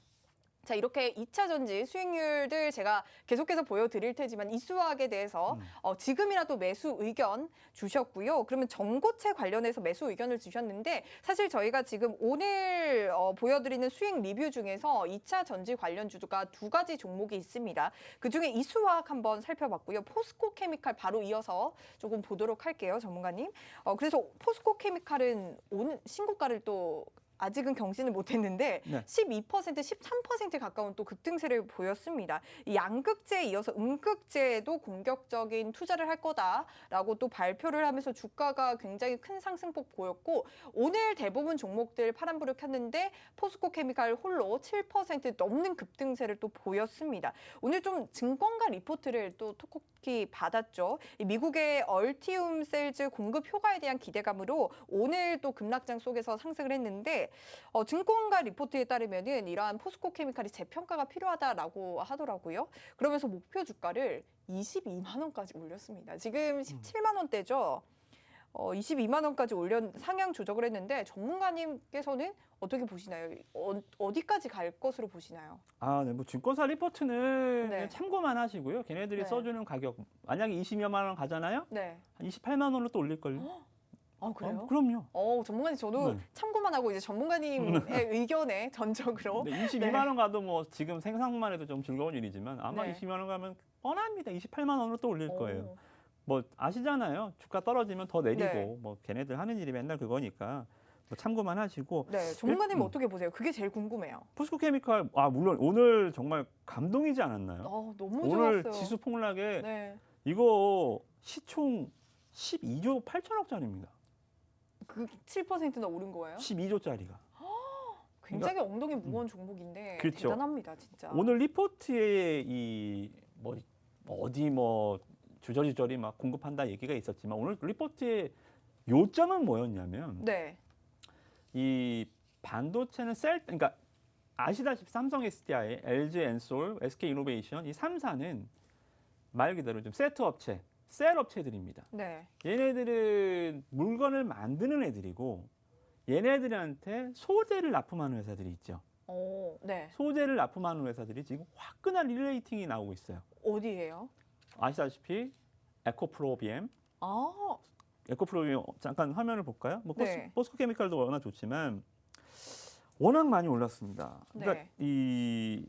자, 이렇게 2차 전지 수익률들 제가 계속해서 보여드릴 테지만 이수화학에 대해서 지금이라도 매수 의견 주셨고요. 그러면 전고체 관련해서 매수 의견을 주셨는데 사실 저희가 지금 오늘 보여드리는 수익 리뷰 중에서 2차 전지 관련주가 두 가지 종목이 있습니다. 그중에 이수화학 한번 살펴봤고요. 포스코 케미칼 바로 이어서 조금 보도록 할게요, 전문가님. 그래서 포스코 케미칼은 오늘 신고가를 또 아직은 경신을 못했는데 네. 12%, 13% 가까운 또 급등세를 보였습니다. 이 양극재에 이어서 음극재에도 공격적인 투자를 할 거다라고 또 발표를 하면서 주가가 굉장히 큰 상승폭 보였고 오늘 대부분 종목들 파란불을 켰는데 포스코 케미칼 홀로 7% 넘는 급등세를 또 보였습니다. 오늘 좀 증권가 리포트를 또 급속히 받았죠. 이 미국의 얼티움 셀즈 공급 효과에 대한 기대감으로 오늘 또 급락장 속에서 상승을 했는데 증권가 리포트에 따르면은 이러한 포스코 케미칼이 재평가가 필요하다라고 하더라고요. 그러면서 목표 주가를 22만 원까지 올렸습니다. 지금 17만 원대죠. 22만 원까지 상향 조정을 했는데 전문가님께서는 어떻게 보시나요? 어디까지 갈 것으로 보시나요? 네, 뭐 증권사 리포트는 네. 그냥 참고만 하시고요. 걔네들이 네. 써주는 가격 만약에 20여만 원 가잖아요. 네. 한 28만 원으로 또 올릴걸요. 그래요? 그럼요. 전문가님 저도 네. 참고만 하고 이제 전문가님의 의견에 전적으로. 네, 22만 원 가도 뭐 지금 생각만 해도 좀 즐거운 일이지만 아마 네. 20만 원 가면 뻔합니다. 28만 원으로 또 올릴 거예요. 오. 뭐 아시잖아요. 주가 떨어지면 더 내리고 네. 뭐 걔네들 하는 일이 맨날 그거니까 뭐 참고만 하시고. 네, 전문가님 어떻게 보세요? 그게 제일 궁금해요. 포스코 케미칼 물론 오늘 정말 감동이지 않았나요? 너무 오늘 좋았어요. 지수 폭락에 네. 이거 시총 12조 8천억짜리입니다. 그 7%나 오른 거예요? 12조짜리가. 굉장히 엉덩이 무거운 종목인데 그렇죠. 대단합니다, 진짜. 오늘 리포트에 이 뭐 어디 뭐 주저리저리 막 공급한다 얘기가 있었지만 오늘 리포트의 요점은 뭐였냐면 네. 이 반도체는 그러니까 아시다시피 삼성 SDI, LG 엔솔, SK 이노베이션 이 3사는 말 그대로 좀 세트 업체, 셀 업체들입니다. 네. 얘네들은 물건을 만드는 애들이고 얘네들한테 소재를 납품하는 회사들이 있죠. 네. 소재를 납품하는 회사들이 지금 화끈한 리레이팅이 나오고 있어요. 어디예요? 아시다시피 에코프로비엠, 아, 에코프로비엠 잠깐 화면을 볼까요? 뭐 네. 포스코 케미칼도 워낙 좋지만 워낙 많이 올랐습니다. 그러니까 네. 이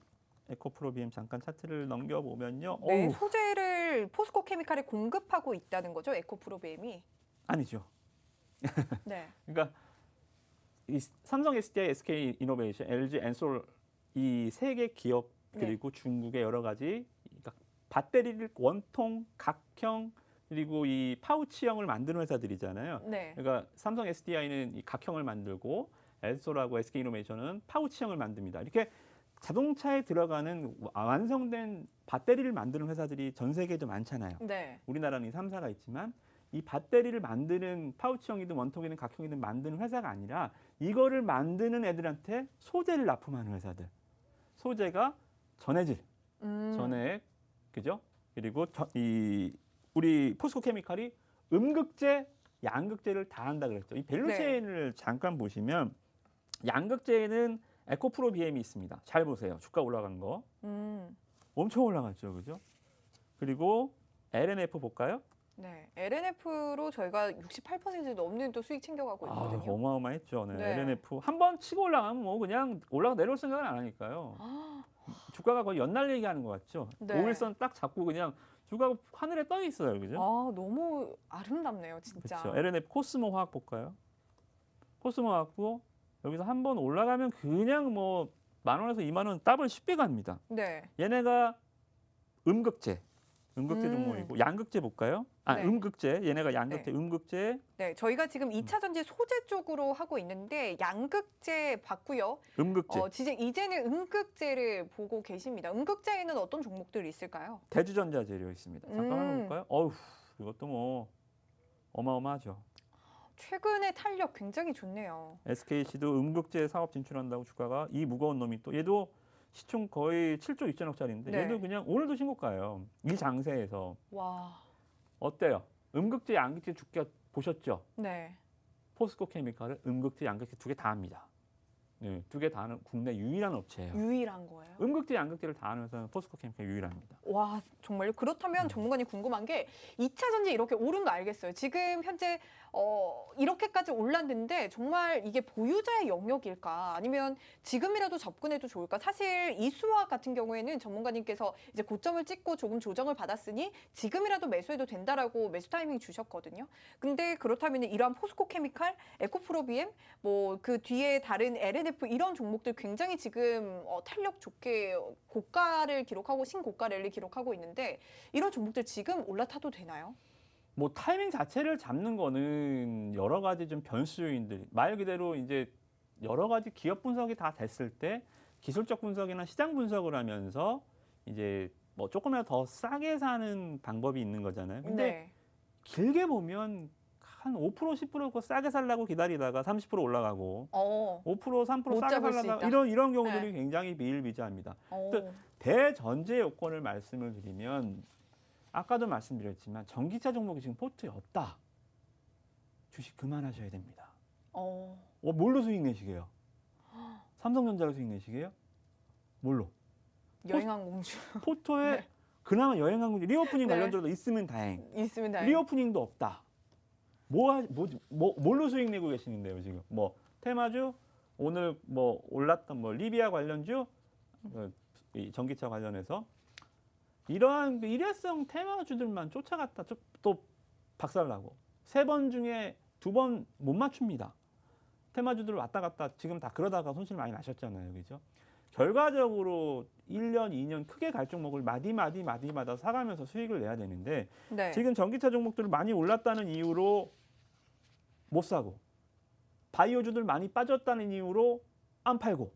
에코프로비엠 잠깐 차트를 넘겨보면요. 네, 어우, 소재를 포스코 케미칼에 공급하고 있다는 거죠, 에코프로비엠이. 아니죠. 네. 그러니까 이 삼성 SDI, SK 이노베이션, LG 엔솔 이 세 개 기업 그리고 중국의 여러 가지 그러니까 배터리를 원통, 각형 그리고 이 파우치형을 만드는 회사들이잖아요. 네. 그러니까 삼성 SDI는 이 각형을 만들고 엔솔하고 SK 이노베이션은 파우치형을 만듭니다. 이렇게 자동차에 들어가는 완성된 배터리를 만드는 회사들이 전 세계에 좀 많잖아요. 네. 우리나라는 이 3사가 있지만 이 배터리를 만드는 파우치형이든 원통이든 각형이든 만드는 회사가 아니라 이거를 만드는 애들한테 소재를 납품하는 회사들. 소재가 전해질, 전액, 그죠? 그리고 우리 포스코 케미칼이 음극재, 양극재를 다 한다 그랬죠. 이 밸류체인을 잠깐 보시면 양극재에는 에코프로비엠이 있습니다. 잘 보세요. 주가 올라간 거. 엄청 올라갔죠, 그죠? 그리고 LNF 볼까요? 네. LNF로 저희가 68% 넘는 또 수익 챙겨가고 있거든요. 어마어마했죠. 네. 네. LNF 한 번 치고 올라가면 뭐 그냥 올라가 내려올 생각은 안 하니까요. 주가가 거의 연날 얘기하는 것 같죠. 네. 5일선 딱 잡고 그냥 주가가 하늘에 떠 있어요, 그죠? 너무 아름답네요, 진짜. 그렇죠. LNF 코스모 화학 볼까요? 코스모 화학도 여기서 한 번 올라가면 그냥 뭐 10,000원에서 20,000원 더블 10배 갑니다. 네. 얘네가 음극재 종목이고 양극재 볼까요? 네. 음극재. 얘네가 양극재, 음극재, 네, 저희가 지금 2차 전지 소재 쪽으로 하고 있는데 양극재 봤고요. 음극재. 이제는 음극재를 보고 계십니다. 음극재에는 어떤 종목들이 있을까요? 대주전자 재료 있습니다. 잠깐만 볼까요? 어우, 이것도 뭐 어마어마하죠. 최근의 탄력 굉장히 좋네요. SKC도 음극재 사업 진출한다고 주가가 이 무거운 놈이 또 얘도 시총 거의 7조 6천억짜리인데 네. 얘도 그냥 오늘도 신고가예요. 이 장세에서. 와, 어때요? 음극재, 양극재 주가 보셨죠? 네. 포스코 케미칼은 음극재, 양극재 두 개 다 합니다. 네, 두 개 다 하는 국내 유일한 업체예요. 유일한 거예요. 음극재, 양극재를 다 하는 회사는 포스코 케미칼 유일합니다. 와, 정말요? 그렇다면 전문가님 궁금한 게 2차 전지 이렇게 오른 거 알겠어요. 지금 현재 이렇게까지 올랐는데 정말 이게 보유자의 영역일까? 아니면 지금이라도 접근해도 좋을까? 사실 이수화 같은 경우에는 전문가님께서 이제 고점을 찍고 조금 조정을 받았으니 지금이라도 매수해도 된다라고 매수 타이밍 주셨거든요. 근데 그렇다면 이러한 포스코 케미칼, 에코프로비엠, 뭐 그 뒤에 다른 LNF 이런 종목들 굉장히 지금 탄력 좋게 고가를 기록하고 신고가 랠리 기록하고 있는데 이런 종목들 지금 올라타도 되나요? 뭐 타이밍 자체를 잡는 거는 여러 가지 좀 변수 요인들 말 그대로 이제 여러 가지 기업 분석이 다 됐을 때 기술적 분석이나 시장 분석을 하면서 이제 뭐 조금이라도 더 싸게 사는 방법이 있는 거잖아요. 근데 네. 길게 보면 한 5% 10% 싸게 살라고 기다리다가 30% 올라가고 5% 3% 못 싸게 잡을 수 살라고 있다. 이런 경우들이 네. 굉장히 비일비재합니다. 어. 대전제 요건을 말씀을 드리면 아까도 말씀드렸지만 전기차 종목이 지금 포트에 없다. 주식 그만하셔야 됩니다. 뭘로 수익 내시게요? 삼성전자로 수익 내시게요? 뭘로? 여행항공주 포토에 네. 그나마 여행항공 리오프닝 네. 관련주로도 있으면 다행. 있으면 다행. 리오프닝도 없다. 뭘로 수익 내고 계시는데요 지금? 뭐 테마주 오늘 뭐 올랐던 뭐 리비아 관련주, 이 전기차 관련해서 이러한 일회성 테마주들만 쫓아갔다 또 박살나고 3번 중에 2번 못 맞춥니다. 테마주들 왔다 갔다 지금 다 그러다가 손실 많이 나셨잖아요, 그죠? 결과적으로 1년, 2년 크게 갈 종목을 마디마다 사가면서 수익을 내야 되는데 네. 지금 전기차 종목들을 많이 올랐다는 이유로 못 사고 바이오주들 많이 빠졌다는 이유로 안 팔고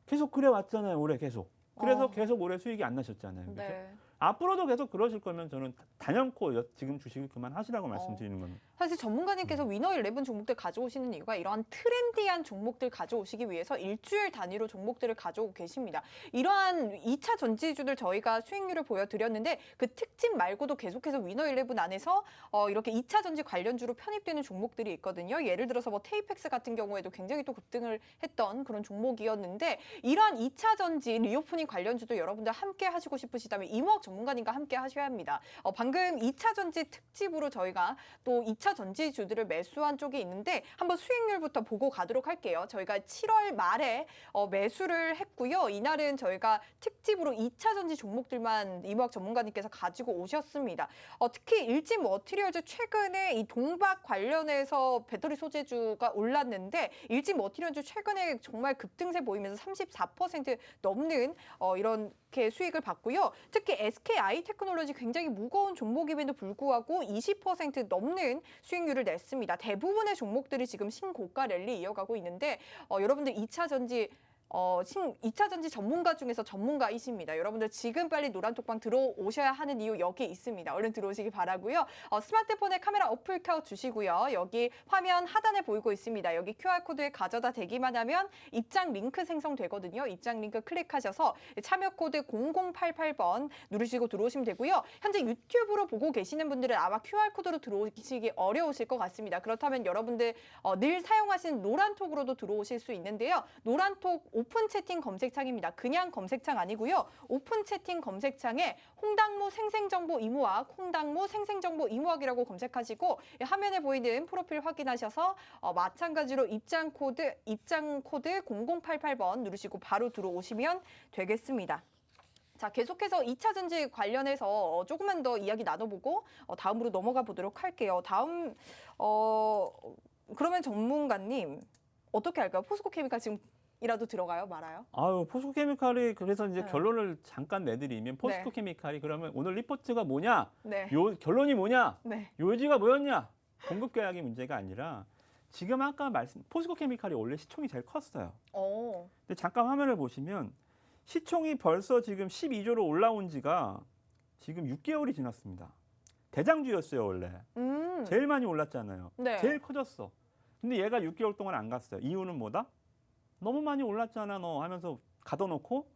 계속 그래 왔잖아요, 올해 계속. 그래서 계속 올해 수익이 안 나셨잖아요. 그죠? 네. 앞으로도 계속 그러실 거면 저는 단연코 지금 주식을 그만하시라고 말씀드리는 겁니다. 사실 전문가님께서 위너 11 종목들 가져오시는 이유가 이러한 트렌디한 종목들 가져오시기 위해서 일주일 단위로 종목들을 가져오고 계십니다. 이러한 2차 전지주들 저희가 수익률을 보여드렸는데 그 특집 말고도 계속해서 위너 11 안에서 이렇게 2차 전지 관련주로 편입되는 종목들이 있거든요. 예를 들어서 뭐 테이펙스 같은 경우에도 굉장히 또 급등을 했던 그런 종목이었는데 이러한 2차 전지 리오프닝 관련주도 여러분들 함께 하시고 싶으시다면 이모학 전문가님과 함께 하셔야 합니다. 방금 2차 전지 특집으로 저희가 또 2차 전지주들을 매수한 쪽이 있는데 한번 수익률부터 보고 가도록 할게요. 저희가 7월 말에 매수를 했고요. 이날은 저희가 특집으로 2차 전지 종목들만 이모학 전문가님께서 가지고 오셨습니다. 특히 일진 머티리얼즈 최근에 이 동박 관련해서 배터리 소재주가 올랐는데 일진 머티리얼즈 최근에 정말 급등세 보이면서 34% 넘는 이렇게 수익을 봤고요. 특히 SKI 테크놀로지 굉장히 무거운 종목임에도 불구하고 20% 넘는 수익률을 냈습니다. 대부분의 종목들이 지금 신고가 랠리 이어가고 있는데 여러분들 2차 전지 2차 전지 전문가 중에서 전문가이십니다. 여러분들 지금 빨리 노란톡방 들어오셔야 하는 이유 여기 있습니다. 얼른 들어오시기 바라고요. 스마트폰에 카메라 어플 켜주시고요. 여기 화면 하단에 보이고 있습니다. 여기 QR코드에 가져다 대기만 하면 입장 링크 생성되거든요. 입장 링크 클릭하셔서 참여 코드 0088번 누르시고 들어오시면 되고요. 현재 유튜브로 보고 계시는 분들은 아마 QR코드로 들어오시기 어려우실 것 같습니다. 그렇다면 여러분들 늘 사용하시는 노란톡으로도 들어오실 수 있는데요. 노란톡 오픈 채팅 검색창입니다. 그냥 검색창 아니고요. 오픈 채팅 검색창에 홍당무 생생정보 이모학, 홍당무 생생정보 이모학이라고 검색하시고 화면에 보이는 프로필 확인하셔서 마찬가지로 입장 코드 0088번 누르시고 바로 들어오시면 되겠습니다. 자, 계속해서 2차 전지 관련해서 조금만 더 이야기 나눠보고 다음으로 넘어가 보도록 할게요. 다음 그러면 전문가님 어떻게 할까요? 포스코케미칼 지금 이라도 들어가요? 말아요? 포스코케미칼이 그래서 이제 네. 결론을 잠깐 내드리면 포스코케미칼이 그러면 오늘 리포트가 뭐냐? 네. 결론이 뭐냐? 네. 요지가 뭐였냐? 공급 계약이 문제가 아니라 지금 아까 포스코케미칼이 원래 시총이 제일 컸어요. 근데 잠깐 화면을 보시면 시총이 벌써 지금 12조로 올라온 지가 지금 6개월이 지났습니다. 대장주였어요, 원래. 제일 많이 올랐잖아요. 네. 제일 커졌어. 근데 얘가 6개월 동안 안 갔어요. 이유는 뭐다? 너무 많이 올랐잖아 너 하면서 가둬놓고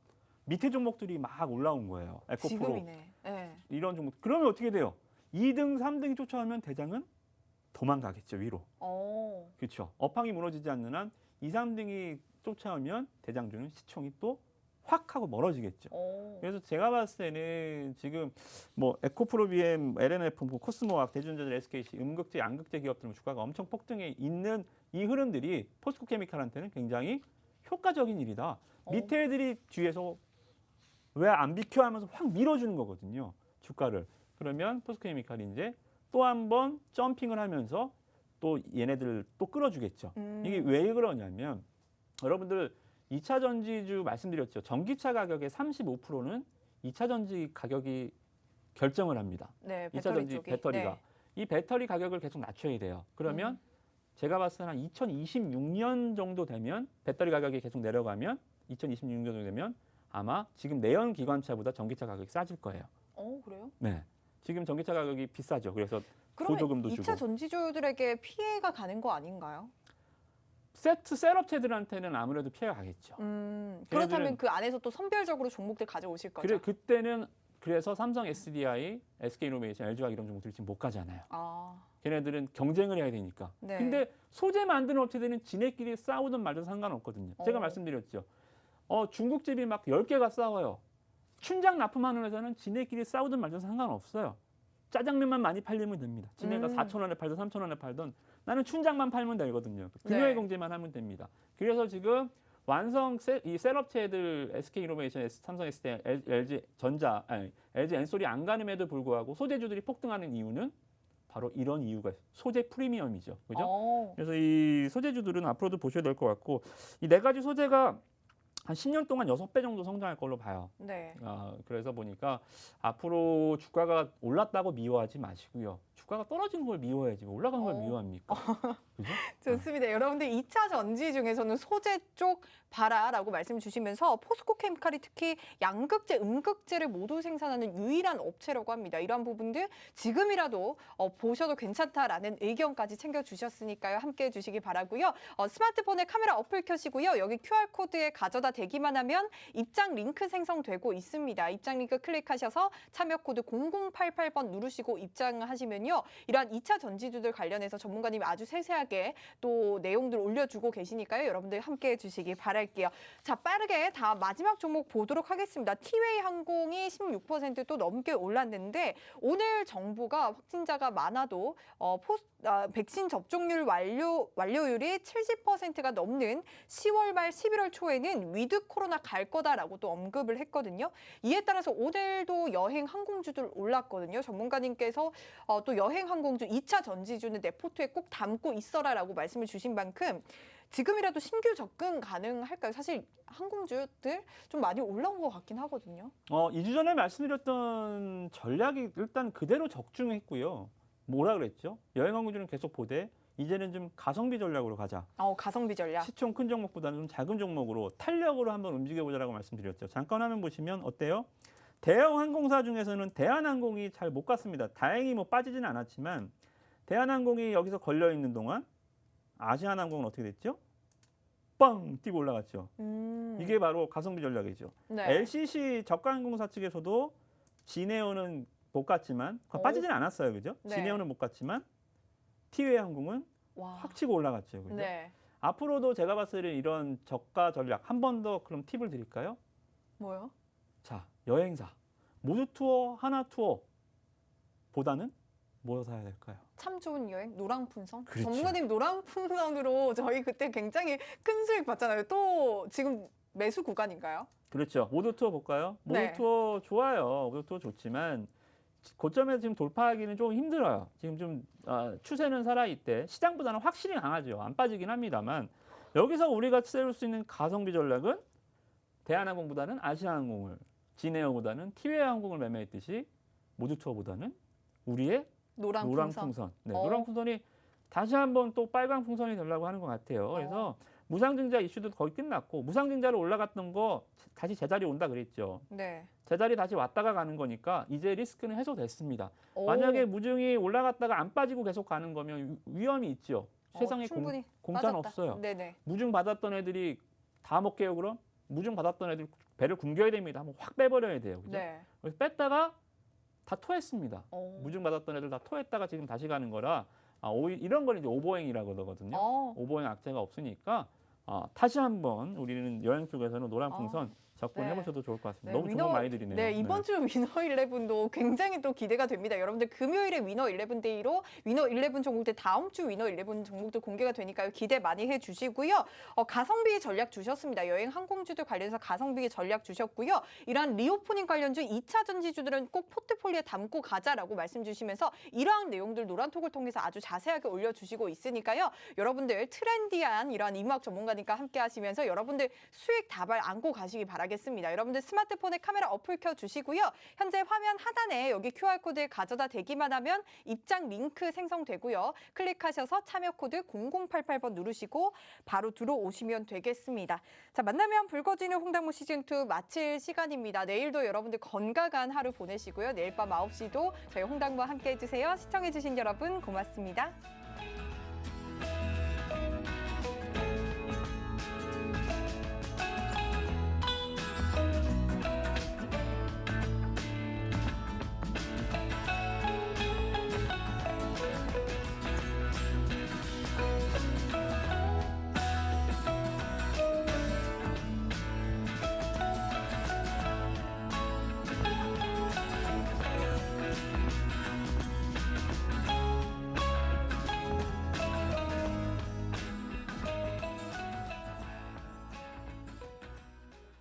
밑에 종목들이 막 올라온 거예요. 에코프로 지금이네. 네. 이런 종목. 그러면 어떻게 돼요? 2등, 3등이 쫓아오면 대장은 도망가겠죠 위로. 그렇죠. 업황이 무너지지 않는 한 2, 3등이 쫓아오면 대장주는 시총이 또 확 하고 멀어지겠죠. 그래서 제가 봤을 때는 지금 뭐 에코프로 BM, LNF, 코스모학, 대준전자, SKC, 음극재, 양극재 기업들은 주가가 엄청 폭등해 있는 이 흐름들이 포스코케미칼한테는 굉장히 효과적인 일이다. 밑에 애들이 뒤에서 왜 안 비켜 하면서 확 밀어주는 거거든요. 주가를. 그러면 포스코케미칼이 이제 또 한 번 점핑을 하면서 또 얘네들을 또 끌어주겠죠. 이게 왜 그러냐면 여러분들 2차 전지주 말씀드렸죠. 전기차 가격의 35%는 2차 전지 가격이 결정을 합니다. 네, 2차 전지 쪽이. 배터리가. 네. 이 배터리 가격을 계속 낮춰야 돼요. 그러면 제가 봤을 때 한 2026년 정도 되면 배터리 가격이 계속 내려가면 2026년 정도 되면 아마 지금 내연 기관차보다 전기차 가격이 싸질 거예요. 그래요? 네. 지금 전기차 가격이 비싸죠. 그래서 그러면 보조금도 2차 주고. 전지주들에게 피해가 가는 거 아닌가요? 셀업체들한테는 아무래도 피해가 가겠죠. 그렇다면 그 안에서 또 선별적으로 종목들 가져오실 거죠? 그때는 그래서 삼성 SDI, SK이노베이션, LG화학 이런 종목들이 지금 못 가잖아요. 걔네들은 경쟁을 해야 되니까. 네. 근데 소재 만드는 업체들은 지네끼리 싸우든 말든 상관없거든요. 제가 말씀드렸죠. 중국집이 막 10개가 싸워요. 춘장 납품하는 회사는 지네끼리 싸우든 말든 상관없어요. 짜장면만 많이 팔리면 됩니다. 지네가 4,000원에 팔든 3,000원에 팔든 나는 춘장만 팔면 되거든요. 금융의 경제만 하면 됩니다. 그래서 지금 이 셀업체들 SK이노베이션, 삼성 SDI, LG 전자, LG 엔솔이 안 가는에도 불구하고 소재주들이 폭등하는 이유는 바로 이런 이유가 있어요. 소재 프리미엄이죠. 그죠? 그래서 이 소재주들은 앞으로도 보셔야 될 것 같고 이 네 가지 소재가 한 10년 동안 6배 정도 성장할 걸로 봐요. 네. 그래서 보니까 앞으로 주가가 올랐다고 미워하지 마시고요. 주가가 떨어지는 걸 미워해야지 올라간 걸 미워합니까? 그죠? 좋습니다. 여러분들 2차 전지 중에서는 소재 쪽 봐라라고 말씀 주시면서 포스코케미칼이 특히 양극재, 음극재를 모두 생산하는 유일한 업체라고 합니다. 이러한 부분들 지금이라도 보셔도 괜찮다라는 의견까지 챙겨주셨으니까요. 함께해 주시기 바라고요. 스마트폰에 카메라 어플 켜시고요. 여기 QR코드에 가져다 대기만 하면 입장 링크 생성되고 있습니다. 입장 링크 클릭하셔서 참여 코드 0088번 누르시고 입장하시면요. 이러한 2차 전지주들 관련해서 전문가님이 아주 세세하게 또 내용들 올려주고 계시니까요. 여러분들 함께해 주시기 바랄게요. 자, 빠르게 다 마지막 종목 보도록 하겠습니다. 티웨이 항공이 16% 또 넘게 올랐는데 오늘 정부가 확진자가 많아도 백신 접종률 완료율이 70%가 넘는 10월 말 11월 초에는 위드 코로나 갈 거다라고 또 언급을 했거든요. 이에 따라서 오늘도 여행 항공주들 올랐거든요. 전문가님께서 또 여행 항공주 2차 전지주는 내 포트에 꼭 담고 있어라라고 말씀을 주신 만큼 지금이라도 신규 접근 가능할까요? 사실 항공주들 좀 많이 올라온 것 같긴 하거든요. 2주 전에 말씀드렸던 전략이 일단 그대로 적중했고요. 뭐라 그랬죠? 여행항공주는 계속 보되 이제는 좀 가성비 전략으로 가자. 가성비 전략. 시총 큰 종목보다는 좀 작은 종목으로 탄력으로 한번 움직여보자라고 말씀드렸죠. 잠깐 화면 보시면 어때요? 대형 항공사 중에서는 대한항공이 잘 못 갔습니다. 다행히 뭐 빠지진 않았지만 대한항공이 여기서 걸려 있는 동안 아시아나항공은 어떻게 됐죠? 빵 뛰고 올라갔죠. 이게 바로 가성비 전략이죠. 네. LCC 저가항공사 측에서도 진에어는 못 갔지만 빠지진 않았어요, 그죠? 네. 진에어는 못 갔지만 티웨이 항공은 확 치고 올라갔죠, 그죠? 네. 앞으로도 제가 봤을 때 이런 저가 전략 한 번 더 그럼 팁을 드릴까요? 뭐요? 자, 여행사 모두 투어, 하나 투어 보다는 뭐 사야 될까요? 참 좋은 여행, 노랑풍선. 그렇죠. 전문가님 노랑풍선으로 저희 그때 굉장히 큰 수익 봤잖아요. 또 지금 매수 구간인가요? 그렇죠. 모두 투어 볼까요? 모두 네. 투어 좋아요. 모두 투어 좋지만 고점에서 지금 돌파하기는 좀 힘들어요. 지금 좀 추세는 살아있대. 시장보다는 확실히 강하죠. 안 빠지긴 합니다만 여기서 우리가 세울 수 있는 가성비 전략은 대한항공보다는 아시아항공을, 진에어보다는 티웨이 항공을 매매했듯이 모두 투어보다는 우리의 노랑풍선. 네, 노랑풍선이 다시 한번 또 빨강 풍선이 되려고 하는 것 같아요. 그래서 무상증자 이슈도 거의 끝났고 무상증자로 올라갔던 거 다시 제자리 온다 그랬죠. 네. 제자리 다시 왔다가 가는 거니까 이제 리스크는 해소됐습니다. 만약에 무증이 올라갔다가 안 빠지고 계속 가는 거면 위험이 있죠. 세상에 공짜는 없어요. 네네. 무증 받았던 애들이 다 먹게요 그럼? 무증 받았던 애들 배를 굶겨야 됩니다. 한번 확 빼버려야 돼요. 그죠? 네. 그래서 뺐다가 다 토했습니다. 무증 받았던 애들 다 토했다가 지금 다시 가는 거라 이런 걸 이제 오버행이라고 그러거든요. 오버행 악재가 없으니까 다시 한번 우리는 여행 쪽에서는 노란풍선 접근해보셔도 좋을 것 같습니다. 너무 종목 많이 드리네요. 네, 이번 주 위너 11도 굉장히 또 기대가 됩니다. 여러분들 금요일에 위너 11데이로 위너 11 종목들 다음 주 위너 11 종목들 공개가 되니까요. 기대 많이 해주시고요. 가성비 전략 주셨습니다. 여행 항공주들 관련해서 가성비 전략 주셨고요. 이러한 리오프닝 관련주 2차 전지주들은 꼭 포트폴리오에 담고 가자라고 말씀 주시면서 이러한 내용들 노란톡을 통해서 아주 자세하게 올려주시고 있으니까요. 여러분들 트렌디한 이러한 임학 전문가 들어가니까 함께 하시면서 여러분들 수익 다발 안고 가시기 바라겠습니다. 여러분들 스마트폰에 카메라 어플 켜주시고요. 현재 화면 하단에 여기 QR코드 가져다 대기만 하면 입장 링크 생성되고요. 클릭하셔서 참여 코드 0088번 누르시고 바로 들어오시면 되겠습니다. 자, 만나면 붉어지는 홍당무 시즌2 마칠 시간입니다. 내일도 여러분들 건강한 하루 보내시고요. 내일 밤 9시도 저희 홍당무와 함께 해주세요. 시청해주신 여러분 고맙습니다.